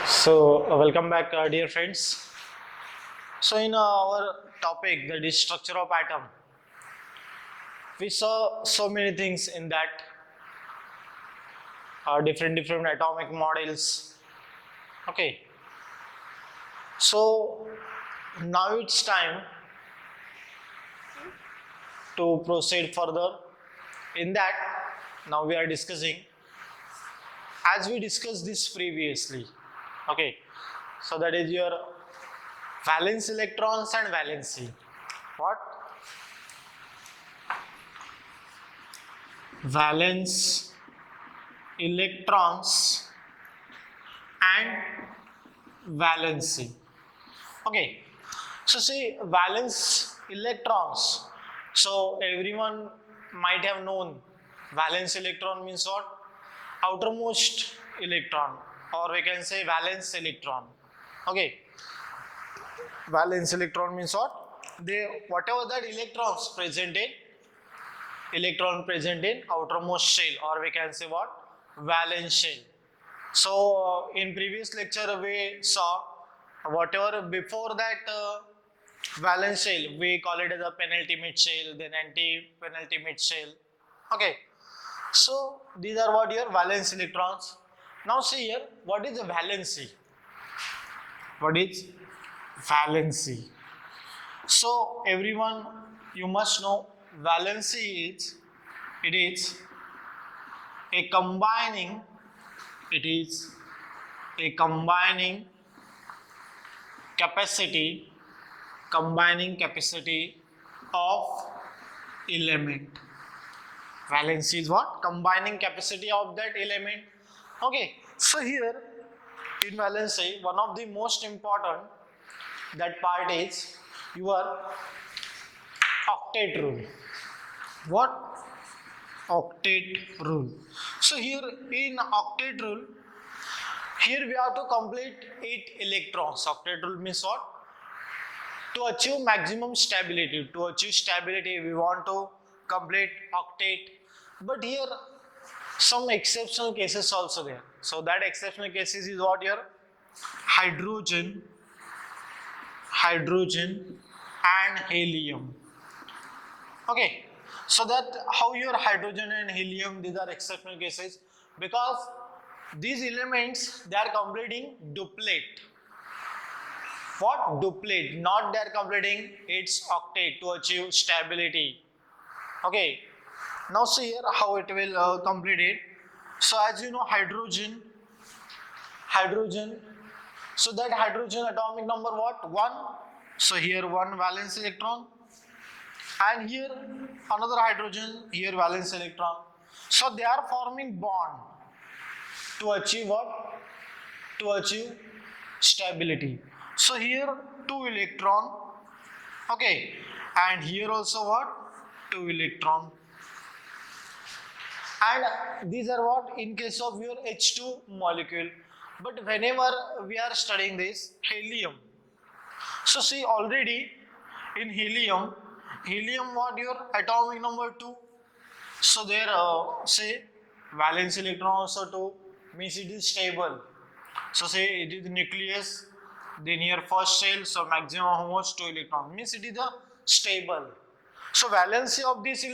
Welcome back, dear friends. So, in our topic, that is structure of atom, we saw so many things in that, different atomic models. Okay, so now it's time to proceed further. In that, now we are discussing, as we discussed this previously. Okay, so that is your valence electrons and valency. What? Valence electrons and valency. Okay, so see valence electrons. So everyone might have known valence electron means what? Outermost electron, or we can say valence electron. Okay, valence electron means what? They whatever that electron present in outermost shell, or we can say what? Valence shell. So in previous lecture we saw whatever before that valence shell, we call it as a penultimate shell, then anti-penultimate shell. Okay, so these are what your valence electrons. Now see here, what is the valency? What is valency? So everyone, you must know valency is, it is a combining, it is a capacity combining capacity of element. Valency is what? Combining capacity of that element. Okay, so here in valency, one of the most important that part is your octet rule. What? Octet rule. So here in octet rule, here we have to complete 8 electrons. Octet rule means what? To achieve maximum stability. To achieve stability, we want to complete octet. But here some exceptional cases also there. So that exceptional cases is what here? Hydrogen and helium. Okay, so that how your hydrogen and helium, these are exceptional cases because these elements they are completing duplet. What? Duplet, not they are completing its octet to achieve stability. Okay, now see here how it will complete it. So as you know, hydrogen, so that hydrogen atomic number what? 1. So here 1 valence electron, and here another hydrogen, here valence electron. So they are forming bond to achieve what? To achieve stability. So here 2 electron, okay, and here also what? 2 electron. And these are what? In case of your H2 molecule. But whenever we are studying this helium, so see already in helium what your atomic number 2. So there say valence electron also 2 means it is stable. So say it is nucleus, then here first shell, so maximum how much? 2 electron means it is a stable. So valency of this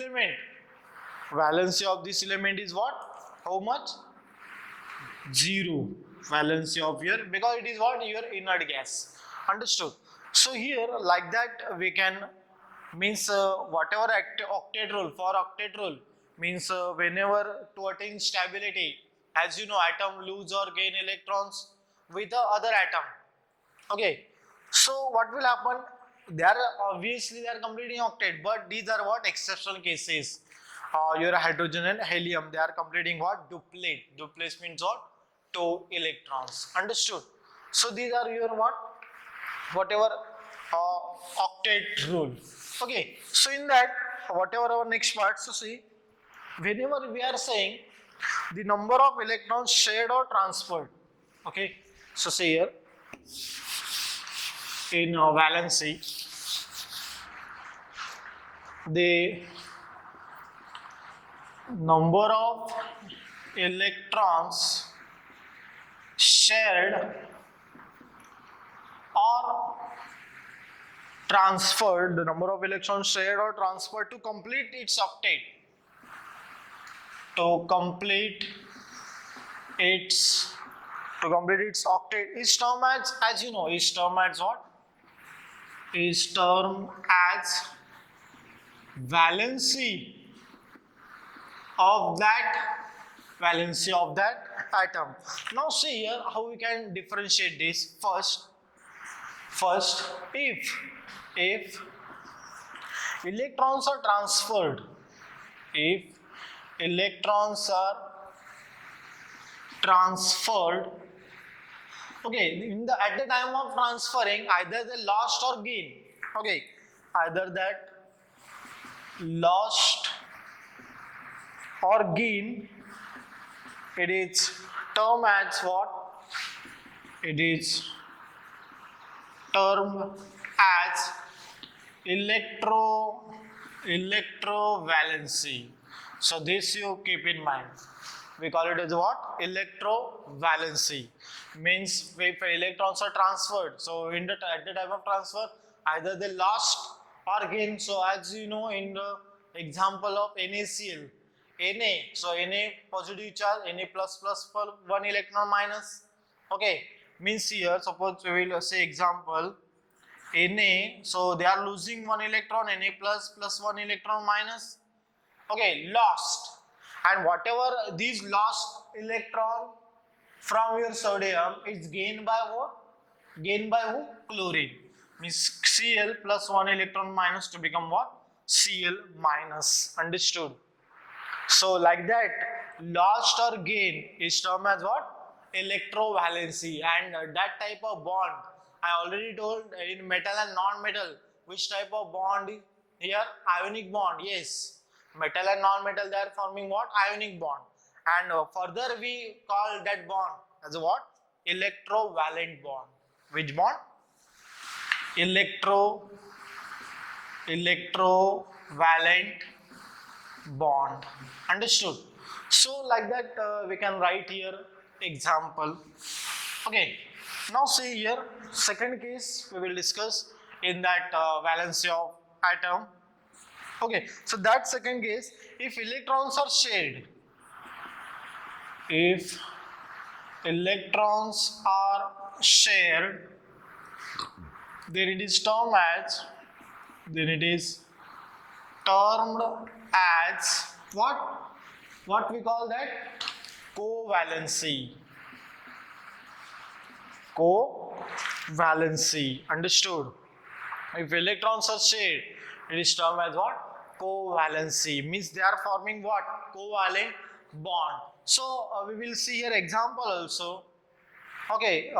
element is what? How much? 0. Valency of your, because it is what? Your inert gas. Understood? So here like that we can means whatever octet rule, for octet rule means whenever to attain stability, as you know atom lose or gain electrons with the other atom. Okay, so what will happen? They are obviously they are completing octet, but these are what? Exceptional cases. Your hydrogen and helium, they are completing what? Duplet. Duplet means what? 2 electrons. Understood? So these are your what? Whatever octet rule. Okay, so in that whatever our next part, so see whenever we are saying the number of electrons shared or transferred. Okay, so see here in valency, the number of electrons shared transferred, the number of electrons shared or transferred to complete its octet. To complete its octet is termed as you know, is termed as what? Is termed as valency of that atom. Now see here how we can differentiate this. First, if electrons are transferred, okay, at the time of transferring, either they lost or gain. Okay, either that lost or gain, it is termed as what? It is termed as electrovalency. So this you keep in mind. We call it as what? Electrovalency. Means if electrons are transferred, so at the time of transfer, either they lost or gain. So as you know, in the example of NaCl, Na, so Na positive charge, Na plus for 1 electron minus. Okay, means here suppose we will say example Na, so they are losing 1 electron, Na plus 1 electron minus. Okay, lost. And whatever these lost electron from your sodium is gained by what? Gained by who? Chlorine. Means Cl plus 1 electron minus to become what? Cl minus. Understood? So like that, lost or gain is termed as what? Electrovalency. And that type of bond, I already told in metal and non-metal, which type of bond is here? Ionic bond. Yes. Metal and non-metal, they are forming what? Ionic bond. And further we call that bond as what? Electrovalent bond. Which bond? Electrovalent bond. Understood? So like that we can write here example. Okay. Now see here, second case we will discuss in that valency of atom. Okay, so that second case, if electrons are shared, then it is termed as what? What we call that? Covalency. Understood? If electrons are shared, it is termed as what? Covalency. Means they are forming what? Covalent bond. So we will see here example also. Okay,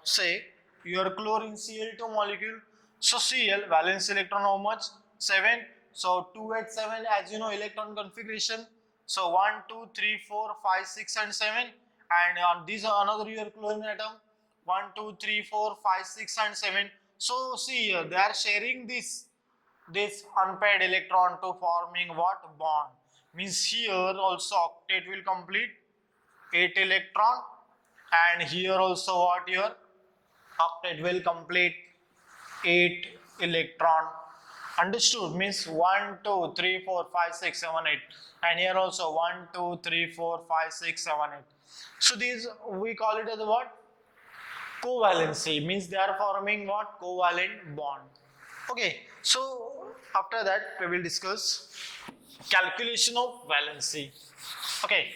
say your chlorine Cl2 molecule. So Cl valence electron how much? 7. So 2 at 7, as you know, electron configuration. So 1, 2, 3, 4, 5, 6 and 7. And on this another your chlorine atom. 1, 2, 3, 4, 5, 6 and 7. So see here, they are sharing this unpaired electron to forming what? Bond. Means here also octet will complete 8 electron, and here also what? Your octet will complete 8 electron. Understood? Means 1, 2, 3, 4, 5, 6, 7, 8. And here also 1, 2, 3, 4, 5, 6, 7, 8. So these we call it as what? Covalency. Means they are forming what? Covalent bond. Okay. So after that we will discuss calculation of valency. Okay.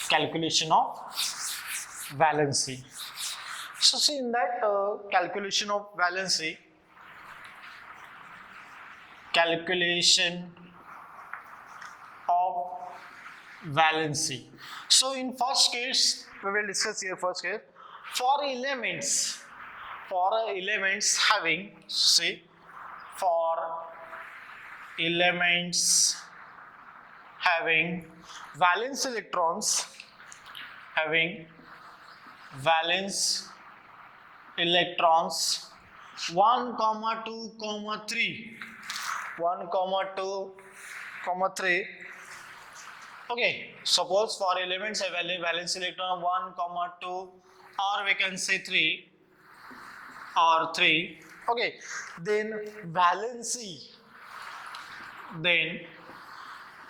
Calculation of valency. So see in that calculation of valency, So in first case, we will discuss here first case. For elements having, see, for elements having valence electrons, 1, 2, 3. 1, 2, 3. Okay, suppose for elements a valence electron 1, 2, or we can say 3 or 3. Okay, then valency. Then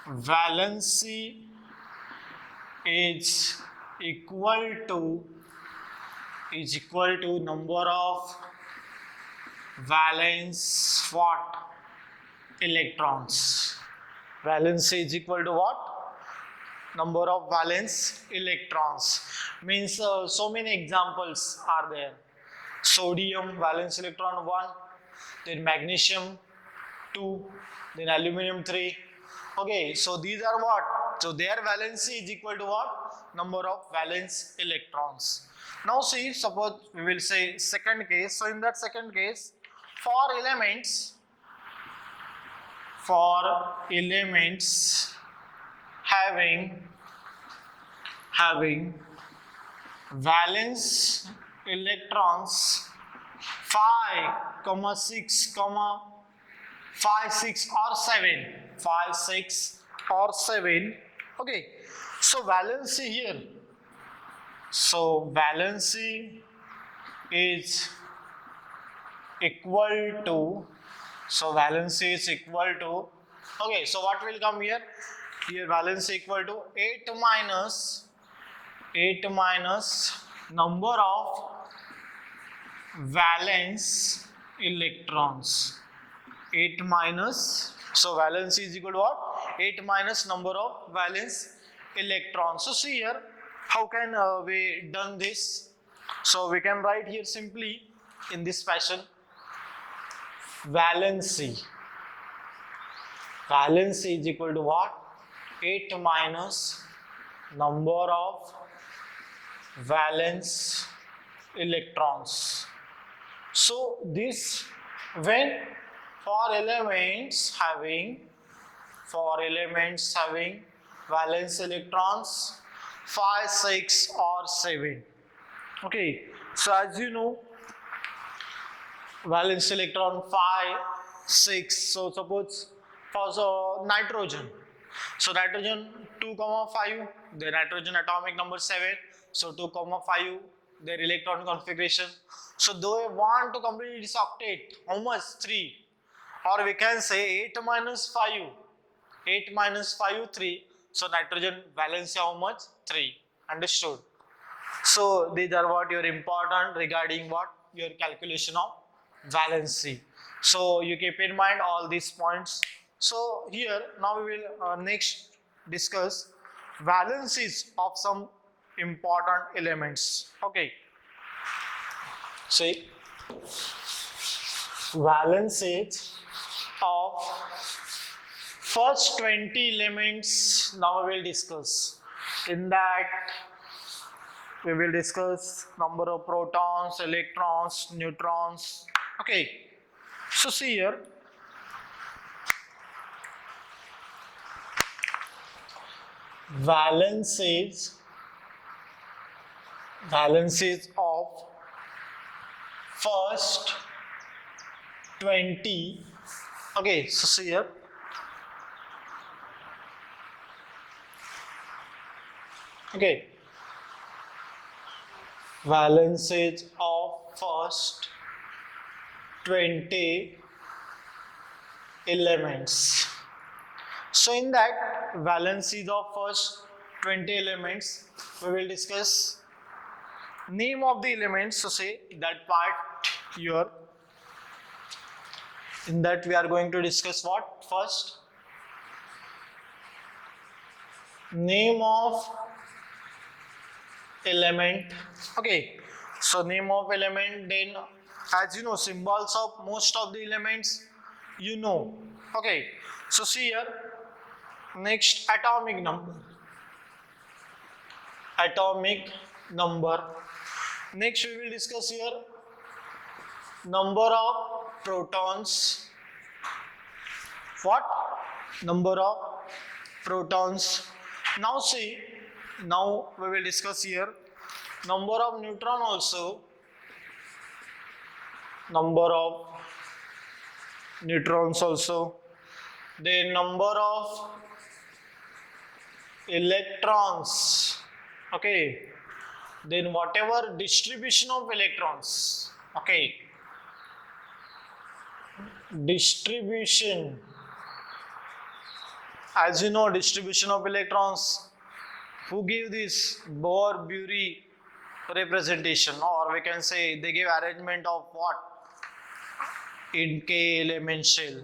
valency is equal to number of valence what? Electrons. Valency is equal to what? Number of valence electrons. Means so many examples are there. Sodium valence electron 1, then magnesium 2, then aluminum 3. Okay, so these are what? So their valency is equal to what? Number of valence electrons. Now see, suppose we will say second case. So in that second case, for elements having valence electrons 5, 6, 5, 6 or 7. 5, 6 or 7. Okay. So valency here. So valency is equal to, okay, so what will come here? Here valency equal to 8 minus number of valence electrons. 8 minus, so valency is equal to what? 8 minus number of valence electrons. So see here, how can we done this? So we can write here simply in this fashion. Valency is equal to what? 8 minus number of valence electrons. So this, when for elements having valence electrons 5, 6 or 7. Okay, so as you know, valence electron 5, 6. So suppose for nitrogen. So nitrogen 2, 5, the nitrogen atomic number 7. So 2, 5, their electron configuration. So they want to complete this octet. How much? 3. Or we can say 8 minus 5. 8 minus 5, 3. So nitrogen valency how much? 3. Understood? So these are what your important regarding what? Your calculation of valency. So you keep in mind all these points. So here now we will next discuss valencies of some important elements. Okay. See, valencies of first 20 elements now we will discuss. In that we will discuss number of protons, electrons, neutrons. Okay. So see here, valencies of first 20. Okay, so see here, okay, valencies of first 20 elements. So in that valencies of first 20 elements, we will discuss name of the elements. So say that part here. In that we are going to discuss what? First, name of element. Okay, so name of element, then as you know, symbols of most of the elements you know. Okay, so see here, next atomic number. Next we will discuss here number of protons. What? Number of protons. Now see, now we will discuss here number of neutron also. Number of neutrons also. The number of electrons. Okay. Then whatever distribution of electrons. Okay. Distribution. As you know, distribution of electrons. Who gave this Bohr-Bury representation, or we can say they gave arrangement of what in K element shell,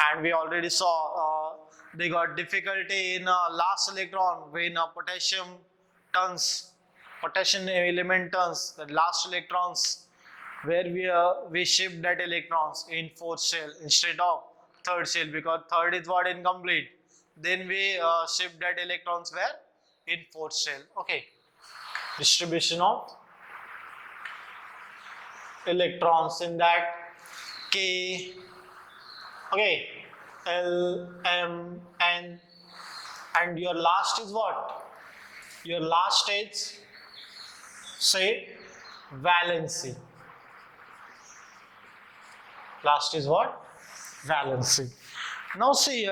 and we already saw they got difficulty in last electron when potassium element turns the last electrons, where we shift that electrons in fourth shell instead of third shell, because third is what incomplete. Then we shift that electrons where in fourth shell. Okay, distribution of electrons in that K. Okay, L, M, N, and your last is what? Your last is, say, valency. Last is what? Valency. Now see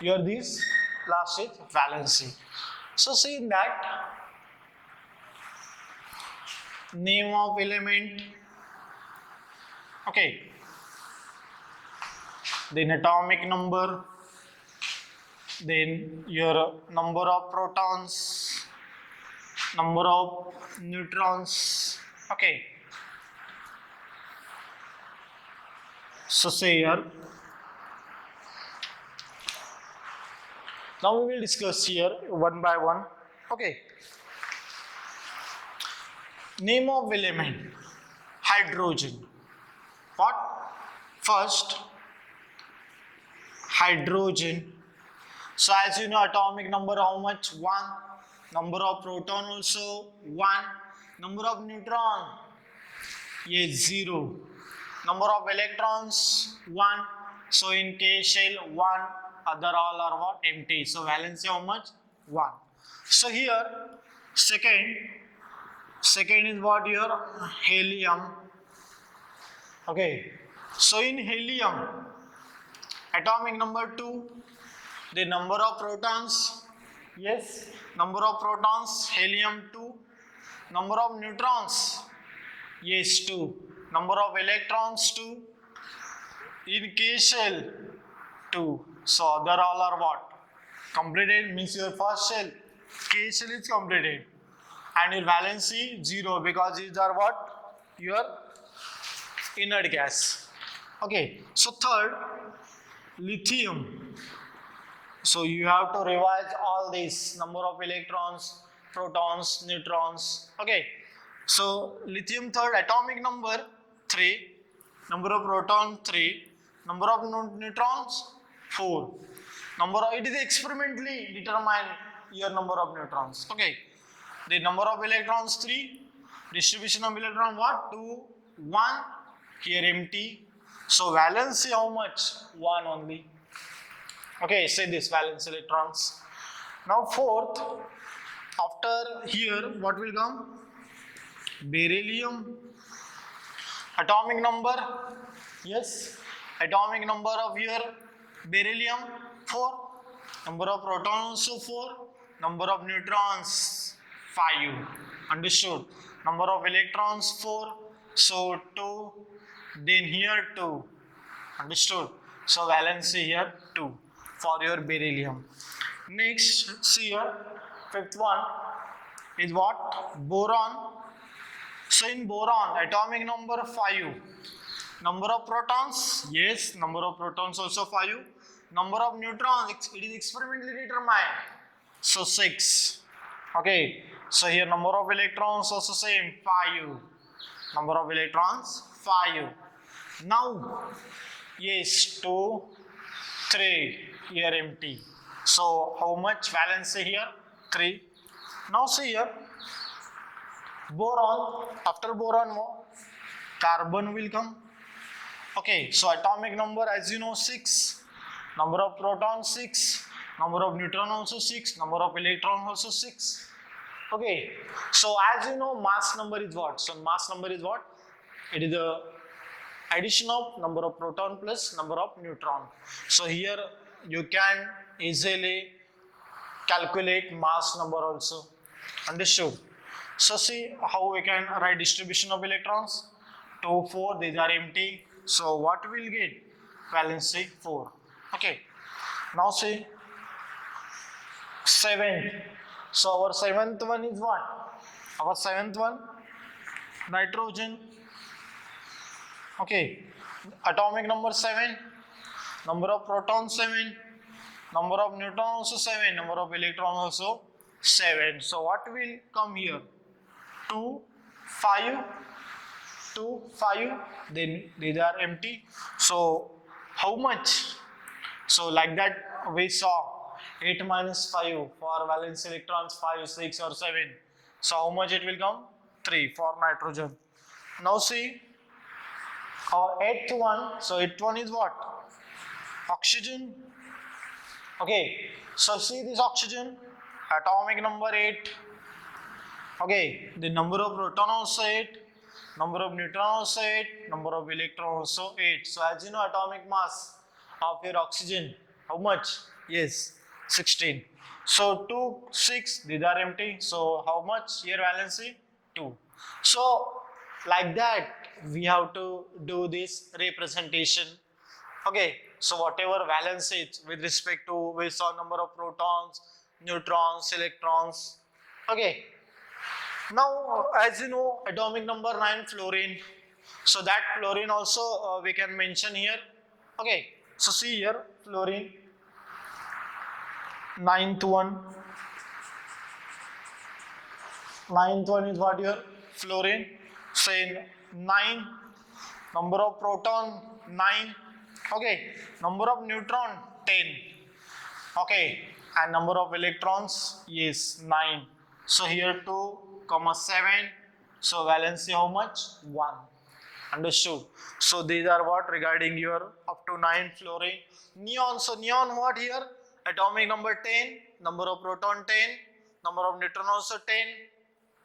here, this last is valency. So see in that, name of element, okay, then atomic number, then your number of protons, number of neutrons. Okay, so say here, now we will discuss here one by one. Okay, name of element, hydrogen. What? First, hydrogen. So as you know, atomic number how much? 1. Number of proton also 1. Number of neutron is 0. Number of electrons 1. So in K shell 1. Other all are what? Empty. So valency how much? 1. So here second is what? Your helium. Okay. So in helium, atomic number 2. The number of protons, yes, number of protons, helium 2. Number of neutrons, yes, 2. Number of electrons 2. In K shell 2. So other all are what? Completed, means your first shell, K shell is completed. And your valency 0, because these are what? Your inert gas. Okay, so third, lithium. So you have to revise all these number of electrons, protons, neutrons. Okay, so lithium third, atomic number 3, number of proton 3, number of neutrons 4. It is experimentally determine your number of neutrons. Okay, the number of electrons 3, distribution of electron what? 2, 1, here empty. So valency how much? 1 only. Okay, say this valence electrons. Now fourth, after here what will come? Beryllium. Atomic number, yes, atomic number of your beryllium 4. Number of protons also 4. Number of neutrons 5. Understood? Number of electrons 4. So 2. Then here 2. Understood? So valency here 2 for your beryllium. Next, see here, fifth one is what? Boron. So in boron, atomic number 5. Number of protons, yes, number of protons also 5. Number of neutrons, it is experimentally determined. So 6. Okay, so here number of electrons also same, 5. Number of electrons, 5. Now, yes, 2, 3, here empty. So how much valency here? 3. Now see here, boron, after boron, carbon will come. Okay, so atomic number as you know 6, number of protons 6, number of neutron also 6, number of electron also 6. Okay, so as you know mass number is what? So mass number is what? It is the addition of number of proton plus number of neutron. So here you can easily calculate mass number also. Understood? So see how we can write distribution of electrons. 2, 4, these are empty. So what we'll get? Valency 4. Okay. Now see 7. So our seventh one is what? Our seventh one, nitrogen. Okay. Atomic number 7. Number of protons 7. Number of neutrons also 7. Number of electrons also 7. So what will come here? 2, 5, 2, 5. Then these are empty. So how much? So like that we saw 8 minus 5 for valence electrons 5, 6 or 7. So how much it will come? 3 for nitrogen. Now see our eighth one. So eighth one is what? Oxygen. Okay. So see this oxygen. Atomic number 8. Okay. The number of proton also 8. Number of neutron also 8. Number of electron also 8. So as you know, atomic mass of your oxygen, how much? Yes, 16. So 2, 6, these are empty. So how much here valency? 2. So like that we have to do this representation. Okay, so whatever valence is with respect to, we saw number of protons, neutrons, electrons. Okay, now as you know, atomic number 9, fluorine. So that fluorine also we can mention here. Okay, so see here, fluorine, ninth one. Ninth one is what here? Fluorine. Say 9. Number of proton 9. Okay. Number of neutron 10. Okay. And number of electrons is 9. So here 2, 7. So valency how much? 1. Understood. So these are what regarding your up to 9 fluorine. Neon. So neon what here? Atomic number 10. Number of proton 10. Number of neutron also 10.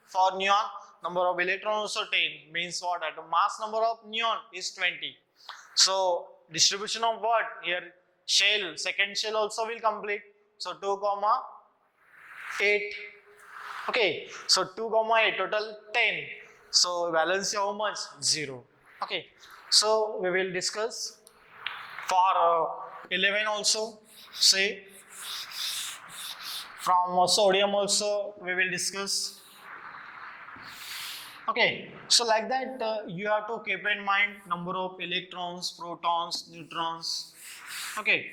For neon, number of electrons also 10. Means what? At the mass number of neon is 20. So distribution of what? Here shell, second shell also will complete. So 2, 8. Okay. So 2, 8, total 10. So valency how much? 0. Okay. So we will discuss for 11 also. Say from sodium also we will discuss. Okay, so like that you have to keep in mind number of electrons, protons, neutrons. Okay.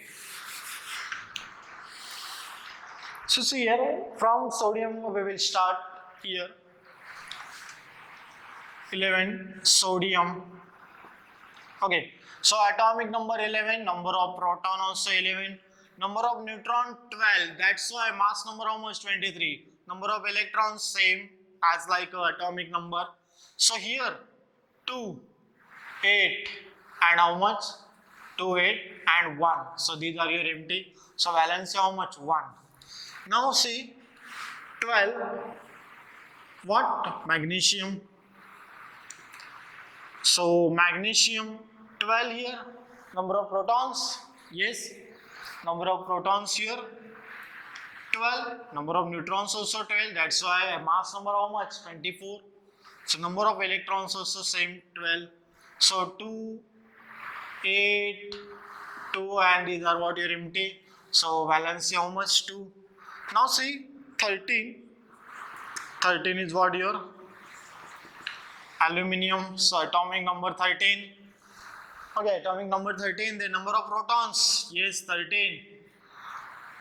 So see here from sodium we will start here. 11 sodium. Okay, so atomic number 11, number of proton also 11, number of neutron 12. That's why mass number almost 23. Number of electrons same as like atomic number. So here 2, 8 and how much? 2, 8 and 1. So these are your empty. So valency how much? 1. Now see 12. What? Magnesium. So magnesium 12 here. Number of protons? Yes. Number of protons here 12. Number of neutrons also 12. That's why mass number how much? 24. So number of electrons also same 12. So 2, 8, 2 and these are what your empty. So valency how much? 2. Now see 13. 13 is what your aluminium. So atomic number 13. Okay, atomic number 13. The number of protons? Yes, 13.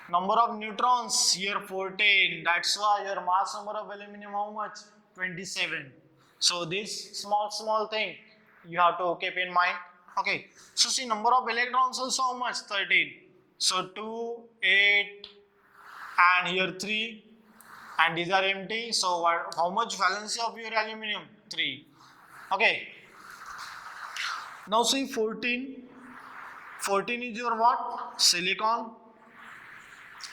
Number of neutrons here 14. That's why your mass number of aluminum how much? 27. So this small thing you have to keep in mind. Okay. So see number of electrons also how much? 13. So 2, 8 and here 3 and these are empty. So what, how much valency of your aluminum? 3. Okay. Now see 14. 14 is your what? Silicon.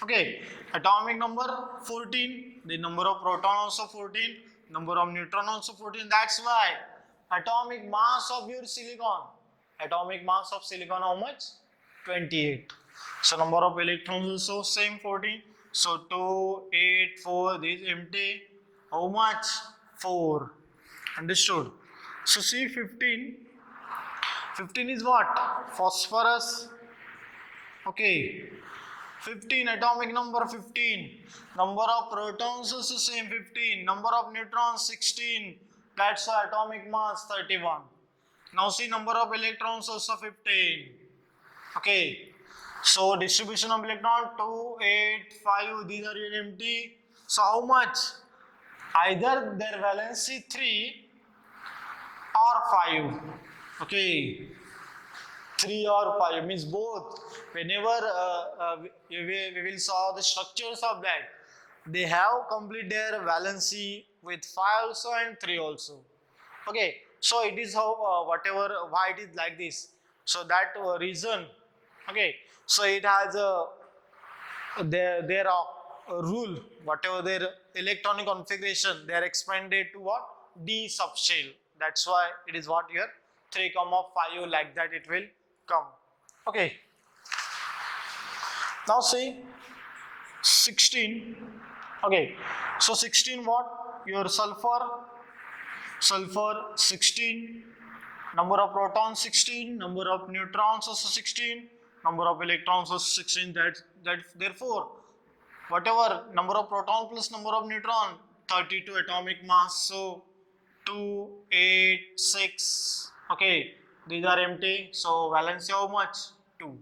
Okay, atomic number 14, the number of proton also 14, number of neutron also 14. That's why atomic mass of your silicon, atomic mass of silicon how much? 28. So number of electrons also same 14. So 2, 8, 4, this empty. How much? 4. Understood? So see 15. 15 is what? Phosphorus. Okay. 15, atomic number 15. Number of protons is the same 15. Number of neutrons 16. That's why atomic mass 31. Now see number of electrons also 15. Okay. So distribution of electron 2, 8, 5. These are empty. So how much? Either their valency 3 or 5. Okay. 3 or 5 means both. Whenever we will saw the structures of that, they have complete their valency with 5 also and 3 also. Okay, so it is how whatever why it is like this. So that reason. Okay, so it has their rule, whatever their electronic configuration, they are expanded to what? D subshell. That's why it is what here 3, 5 like that it will come. Okay. Now see 16. Okay. So 16 what? Your sulfur 16. Number of protons 16. Number of neutrons also 16. Number of electrons also 16. That therefore whatever number of proton plus number of neutron 32 atomic mass. So 2, 8, 6. Okay. These are empty. So valency how much? 2.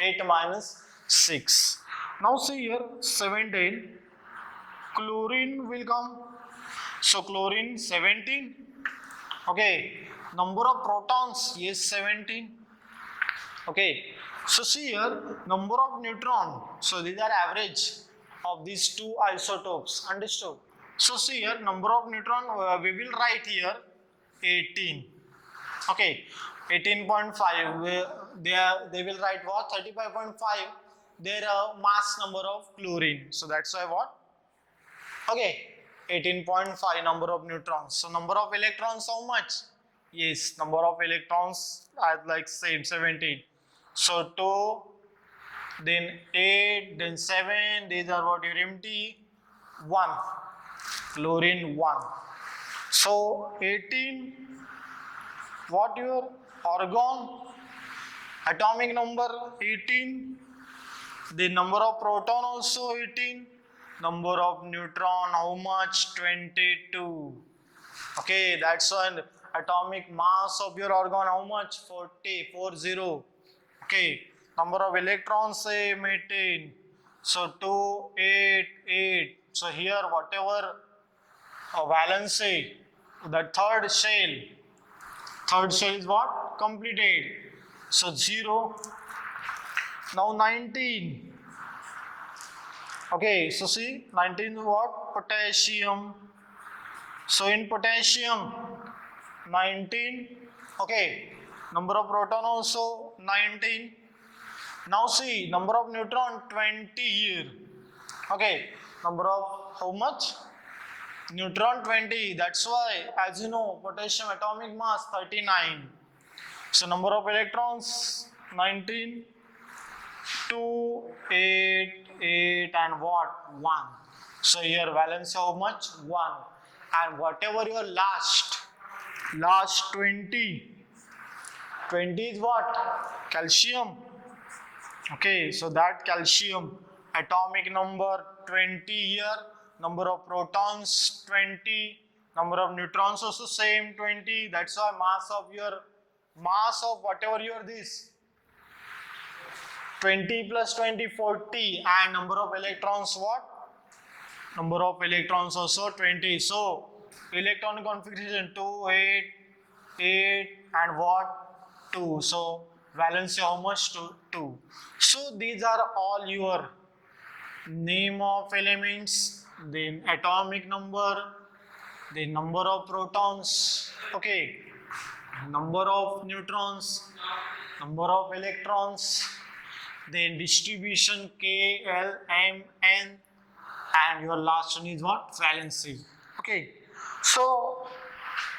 8 minus 6. Now see here 17. Chlorine will come. So chlorine 17. Okay. Number of protons, yes, 17. Okay. So see here number of neutron. So these are average of these two isotopes. Understood? So see here number of neutron we will write here 18. Okay, 18.5. They will write what? 35.5. Their mass number of chlorine. So that's why what? Okay, 18.5 number of neutrons. So number of electrons how much? Yes, number of electrons as like same 17. So 2, then 8, then 7. These are what your empty. 1. Chlorine 1. So 18. What your argon? Atomic number 18. The number of proton also 18. Number of neutron how much? 22. Okay, that's why atomic mass of your argon how much? 40. Okay, number of electrons same 18. So 2, 8, 8. So here whatever valency, the third shell is what? Completed. So 0. Now 19. Okay, so see 19 is what? Potassium. So in potassium 19. Okay, number of proton also 19. Now see number of neutron 20 here. Okay, number of how much? Neutron 20. That's why, as you know, potassium atomic mass 39. So number of electrons 19. 2, 8, 8 and what? 1. So here valence how much? 1. And whatever your last 20. 20 is what? Calcium. Okay, so that calcium atomic number 20 here. Number of protons 20. Number of neutrons also same 20. That's why mass of whatever your this 20 plus 20 40 and number of electrons what? Number of electrons also 20. So electron configuration 2, 8, 8 and what? 2. So valency how much? 2. So these are all your name of elements, then atomic number, the number of protons, okay, number of neutrons, number of electrons, then distribution K, L, M, N, and your last one is what? Valency. Okay. So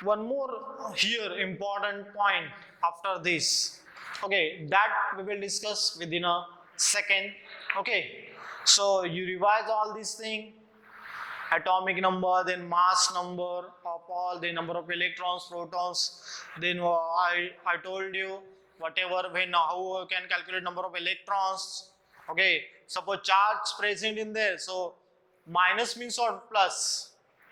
one more here important point after this. Okay, that we will discuss within a second. Okay. So you revise all these things atomic number, then mass number of all, the number of electrons, protons. Then I told you whatever when how you can calculate number of electrons. Okay, suppose charge present in there, so minus means what? Plus.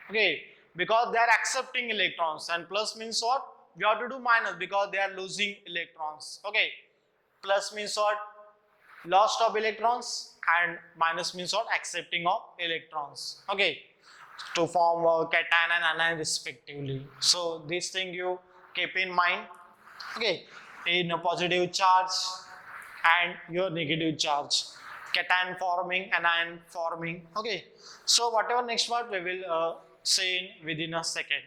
Okay, because they are accepting electrons, and plus means what? We have to do minus because they are losing electrons. Okay, plus means what? Loss of electrons, and minus means what? Accepting of electrons. Okay, to form cation and anion respectively. So this thing you keep in mind. Okay, in a positive charge and your negative charge, cation forming, anion forming. Okay, so whatever next part we will say in within a second.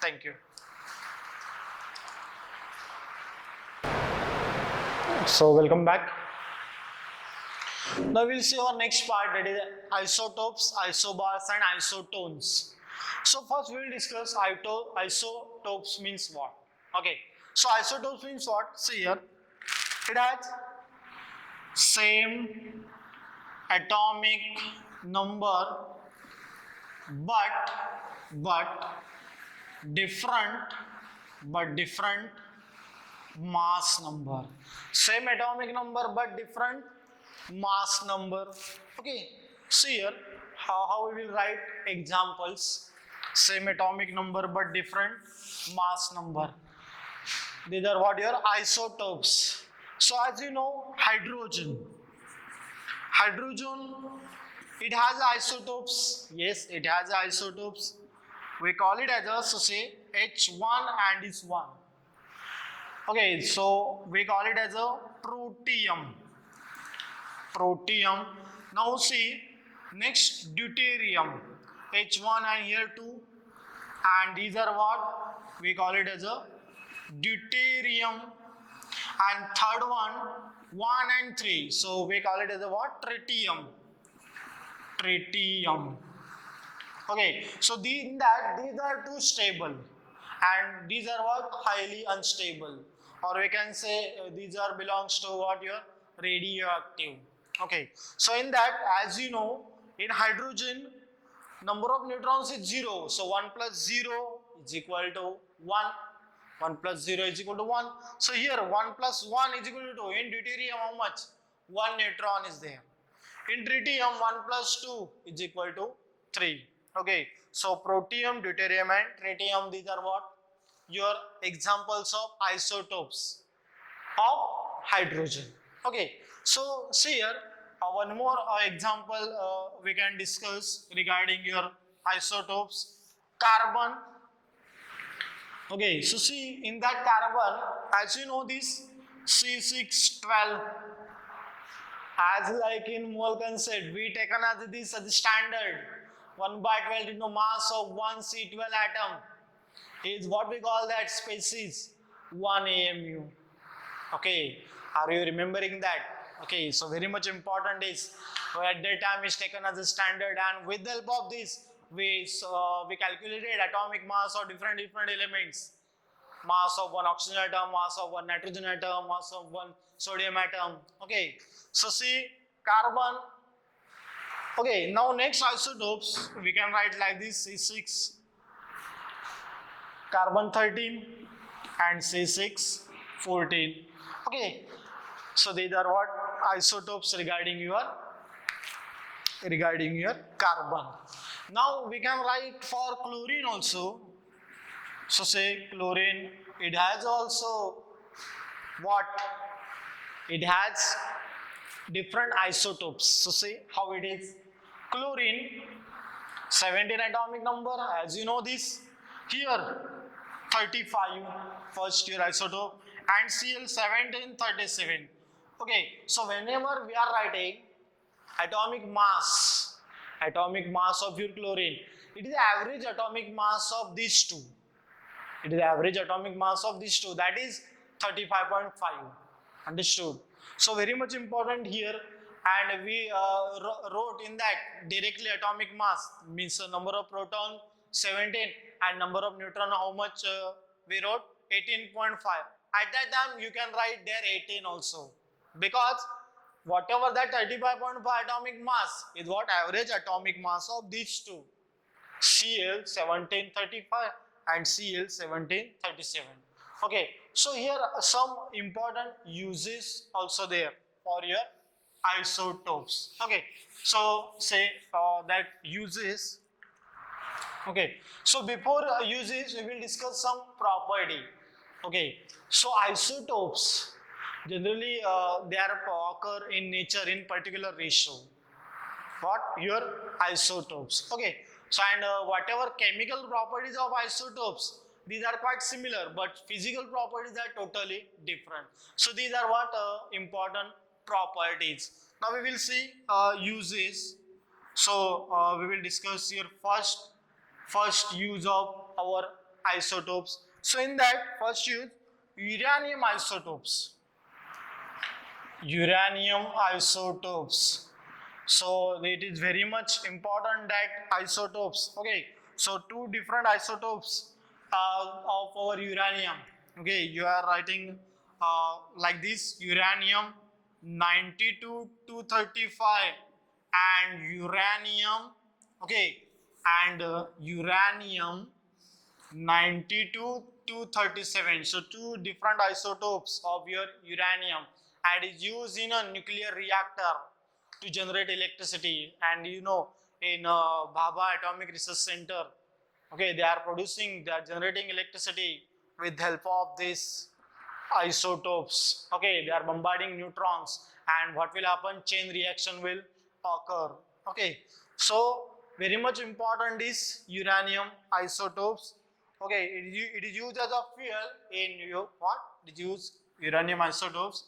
Thank you. So welcome back. Now we'll see our next part, that is isotopes, isobars and isotones. So first we will discuss isotopes means what. Okay, so isotopes means what? See here, it has same atomic number but different mass number. Same atomic number but different mass number. Okay, see here how we will write examples. Same atomic number but different mass number. These are what your isotopes. So as you know, hydrogen, it has isotopes. Yes, it has isotopes. We call it as a, so say H1 and is 1. Okay, so we call it as a protium. Now see, next deuterium, H1 and here 2, and these are what? We call it as a deuterium. And third one, 1 and 3, so we call it as a what? Tritium. Okay, so these are too stable, and these are what? Highly unstable, or we can say these are belongs to what? Your radioactive. Okay, so in that, as you know, in hydrogen number of neutrons is 0, so 1 plus 0 is equal to 1. 1 plus 0 is equal to 1. So here 1 plus 1 is equal to 2. In deuterium, how much? 1 neutron is there. In tritium, 1 plus 2 is equal to 3. Okay, so protium, deuterium and tritium, these are what? Your examples of isotopes of hydrogen. Okay, so see here, one more example we can discuss regarding your isotopes. Carbon. Okay, so see, in that carbon, as you know this C612, as like in mole concept, we taken as this as the standard 1 by 12 into mass of 1 C12 atom is what we call that species 1 AMU. Okay, are you remembering that? Okay, so very much important is at that time is taken as a standard, and with the help of this we calculated atomic mass of different elements. Mass of one oxygen atom, mass of one nitrogen atom, mass of one sodium atom. Okay, so see carbon. Okay, now next isotopes we can write like this: C6, carbon 13, and C6 14. Okay, so these are what? Isotopes regarding your carbon. Now we can write for chlorine also. So say chlorine, it has also what? It has different isotopes. So say how it is. Chlorine, 17 atomic number, as you know this. Here 35, first year isotope, and Cl 17, 37. Okay, so whenever we are writing atomic mass of your chlorine, it is average atomic mass of these two. It is average atomic mass of these two, that is 35.5. Understood? So very much important here, and we wrote in that directly atomic mass means number of proton 17 and number of neutron how much we wrote 18.5. At that time you can write there 18 also, because whatever that 35.5 atomic mass is what? Average atomic mass of these two. Cl1735 and Cl1737. Okay, so here are some important uses also there for your isotopes. Okay, so say that uses. Okay, so before uses, we will discuss some property. Okay, so isotopes generally they are occur in nature in particular ratio. What your isotopes? Okay, so and whatever chemical properties of isotopes, these are quite similar, but physical properties are totally different. So these are what important properties. Now we will see uses. So we will discuss your first use of our isotopes. So in that first use, uranium isotopes. Uranium isotopes. So it is very much important that isotopes. Okay, so two different isotopes of our uranium. Okay, you are writing like this: uranium 92 235 and uranium. Okay, and uranium 92 237. So two different isotopes of your uranium, and is used in a nuclear reactor to generate electricity. And you know, in Bhabha Atomic Research Center, okay, they are generating electricity with help of these isotopes. Okay, they are bombarding neutrons, and what will happen? Chain reaction will occur. Okay, so very much important is uranium isotopes. Okay, it is used as a fuel in your what? It is used uranium isotopes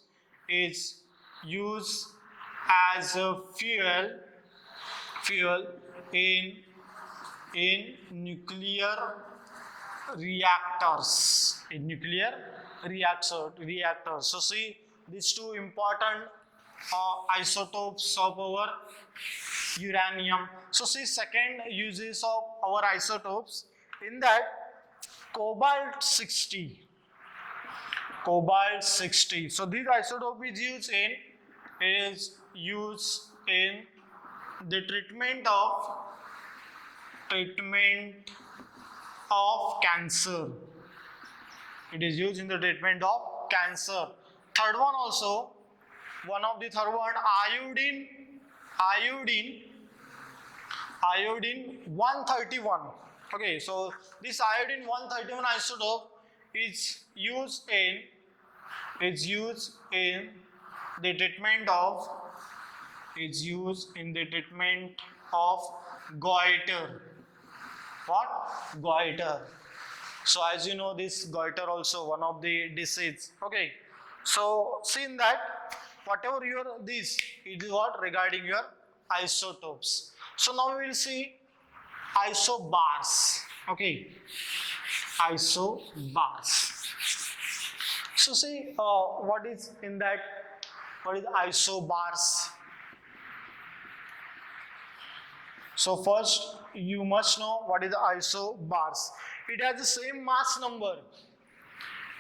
is used as a fuel in nuclear reactors. So see these two important isotopes of our uranium. So see second uses of our isotopes, in that cobalt 60. So this isotope is used in the treatment of cancer. It is used in the treatment of cancer. Third one also, one of the third one, iodine 131. Okay, so this iodine 131 isotope is used in the treatment of goiter. What? Goiter. So as you know, this goiter also one of the disease. Okay, so see in that whatever your this, it is what regarding your isotopes. So now we will see isobars. Okay, isobars. So see what is in that, what is isobars? So first you must know what is the isobars. It has the same mass number.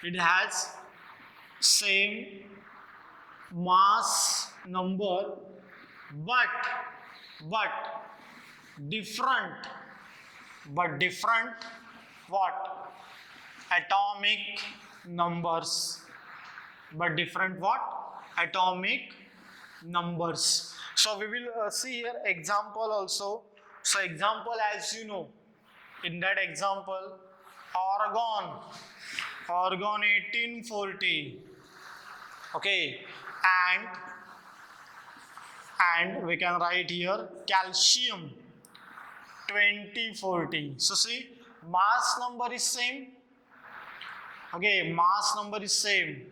It has same mass number, but different what? Atomic numbers. But different what? Atomic numbers. So we will see here example also. So example, as you know, in that example, argon 1840. Okay, and we can write here calcium 2040. So see, mass number is same. Okay, mass number is same,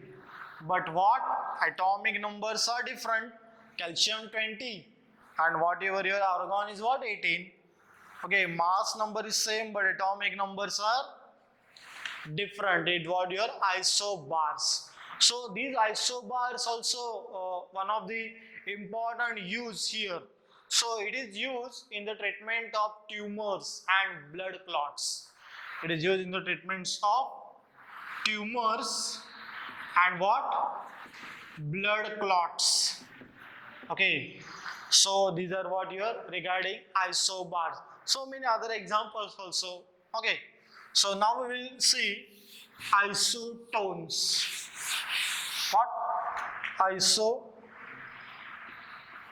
but what? Atomic numbers are different. Calcium 20 and whatever your argon is what? 18. Okay, mass number is same, but atomic numbers are different. It what your isobars. So these isobars also one of the important use here. So it is used in the treatment of tumors and blood clots. It is used in the treatments of tumors and what? Blood clots. Okay, so these are what your regarding isobars. so many other examples also. Okay, so now we will see isotones. What?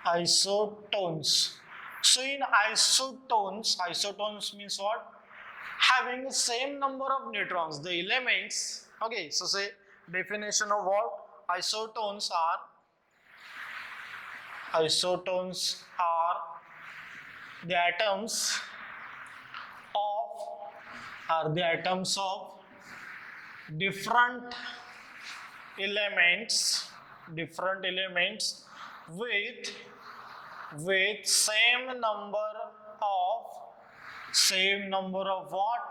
Isotones. So in isotones means what? Having the same number of neutrons, the elements. Okay, so say definition of what isotones are the atoms of different elements with same number of what?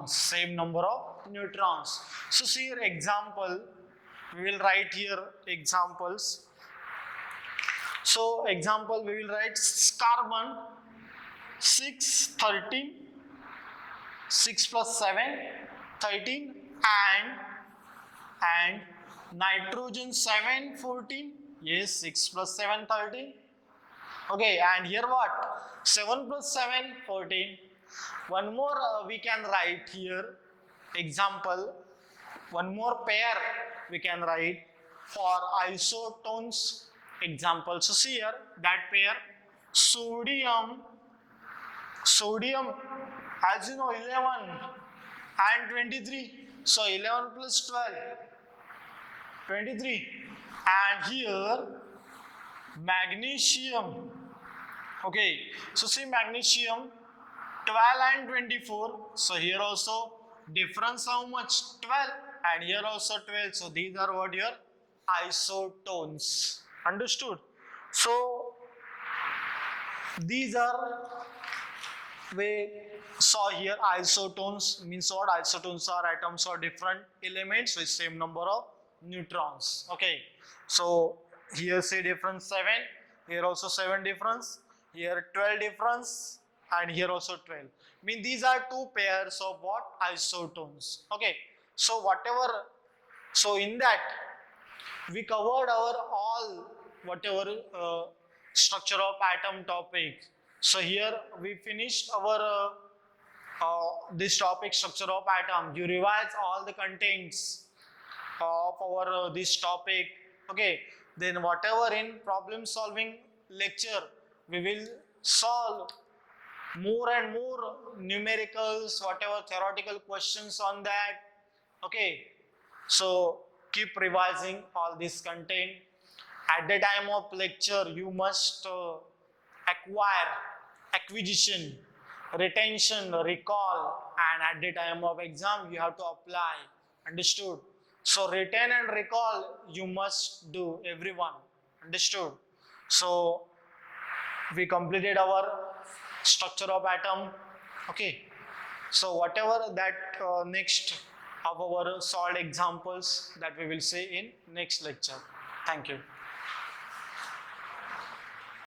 Same number of neutrons. So see your example, we will write here examples. So example, we will write carbon 6 13, 6 plus 7 13, and nitrogen 7 14. Yes, 6 plus 7 13. Okay, and here what? 7 plus 7 14. One more we can write here example, one more pair we can write for isotones example. So see here that pair sodium, as you know, 11 and 23. So 11 plus 12 23, and here magnesium. Okay, so see magnesium 12 and 24. So here also difference how much? 12, and here also 12. So these are what your isotones. Understood? So these are, we saw here isotones means what? Isotones are atoms or different elements with same number of neutrons. Okay, so here say difference 7, here also 7 difference, here 12 difference, and here also 12. Mean these are two pairs of what? Isotones. Okay, so so in that we covered our all whatever structure of atom topic. So here we finished our this topic, structure of atom. You revise all the contents of our this topic. Okay, then whatever in problem solving lecture we will solve more and more numericals, whatever theoretical questions on that. Okay, so keep revising all this content. At the time of lecture you must acquisition, retention, recall, and at the time of exam you have to apply. Understood? So retain and recall you must do, everyone. Understood? So we completed our structure of atom. Okay, so whatever that next of our solved examples that we will see in next lecture. Thank you.